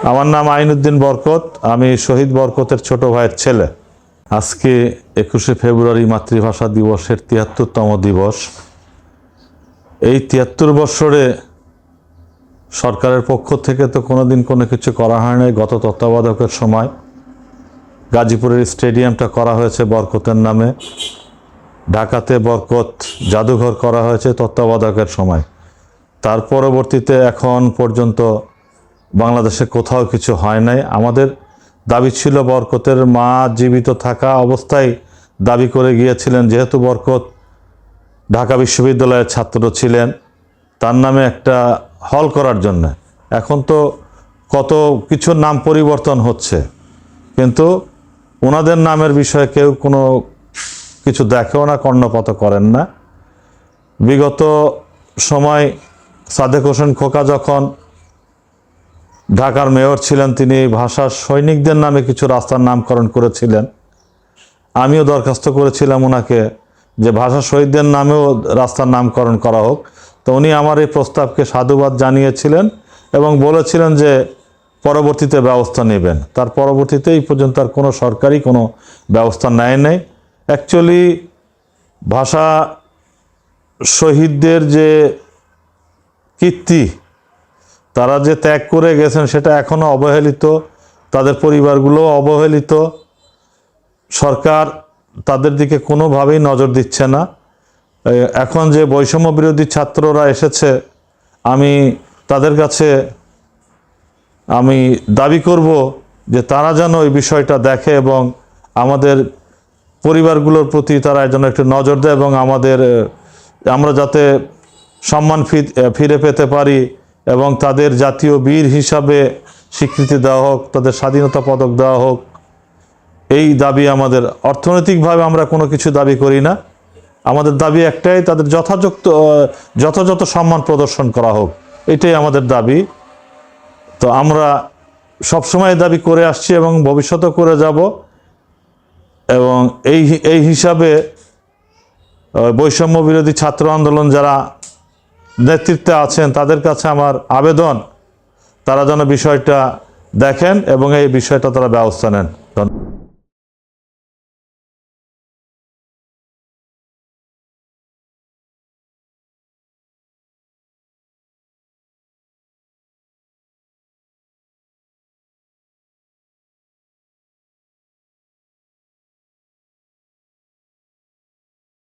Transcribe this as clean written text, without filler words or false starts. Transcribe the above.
আমার নাম আইনুদ্দিন বরকত। আমি শহীদ বরকতের ছোট ভাইয়ের ছেলে। আজকে 21শে ফেব্রুয়ারি মাতৃভাষা দিবসের ৭৩তম দিবস। এই ৭৩ বছরে সরকারের পক্ষ থেকে তো কোনোদিন কোনো কিছু করা হয় নাই। গত তত্ত্বাবধায়কের সময় গাজীপুরের স্টেডিয়ামটা করা হয়েছে বরকতের নামে, ঢাকাতে বরকত জাদুঘর করা হয়েছে তত্ত্বাবধায়কের সময়। তার পরবর্তীতে এখন পর্যন্ত বাংলাদেশে কোথাও কিছু হয় নাই। আমাদের দাবি ছিল, বরকতের মা জীবিত থাকা অবস্থায় দাবি করে গিয়েছিলেন, যেহেতু বরকত ঢাকা বিশ্ববিদ্যালয়ের ছাত্র ছিলেন, তার নামে একটা হল করার জন্য। এখন তো কত কিছুর নাম পরিবর্তন হচ্ছে, কিন্তু ওনাদের নামের বিষয়ে কেউ কোনো কিছু দেখেও না, কর্ণপাত করেন না। বিগত সময় সাদেক হোসেন খোকা যখন ঢাকার মেয়র ছিলেন, তিনি ভাষার সৈনিকদের নামে কিছু রাস্তার নামকরণ করেছিলেন। আমিও দরখাস্ত করেছিলাম ওনাকে যে ভাষা শহীদদের নামেও রাস্তার নামকরণ করা হোক। তো উনি আমার এই প্রস্তাবকে সাধুবাদ জানিয়েছিলেন এবং বলেছিলেন যে পরবর্তীতে ব্যবস্থা নেবেন। তার পরবর্তীতে এই পর্যন্ত আর কোনো সরকারি কোনো ব্যবস্থা নেয় নাই। অ্যাকচুয়ালি ভাষা শহীদদের যে কীর্তি, তারা যে ত্যাগ করে গেছেন, সেটা এখনও অবহেলিত, তাদের পরিবারগুলোও অবহেলিত। সরকার তাদের দিকে কোনোভাবেই নজর দিচ্ছে না। এখন যে বৈষম্য বিরোধী ছাত্ররা এসেছে, আমি তাদের কাছে দাবি করব যে তারা যেন এই বিষয়টা দেখে এবং আমাদের পরিবারগুলোর প্রতি তারা যেন একটু নজর দেয় এবং আমরা যাতে সম্মান ফিরে পেতে পারি এবং তাদের জাতীয় বীর হিসাবে স্বীকৃতি দেওয়া হোক, তাদের স্বাধীনতা পদক দেওয়া হোক, এই দাবি আমাদের। অর্থনৈতিকভাবে আমরা কোনো কিছু দাবি করি না, আমাদের দাবি একটাই, তাদের যথাযথ সম্মান প্রদর্শন করা হোক, এটাই আমাদের দাবি। তো আমরা সবসময় দাবি করে আসছি এবং ভবিষ্যতেও করে যাব। এবং এই হিসাবে বৈষম্য বিরোধী ছাত্র আন্দোলন যারা নেতৃত্বে আছেন, তাদের কাছে আমার আবেদন, তারা যেন বিষয়টা দেখেন এবং এই বিষয়টা তারা ব্যবস্থা নেন।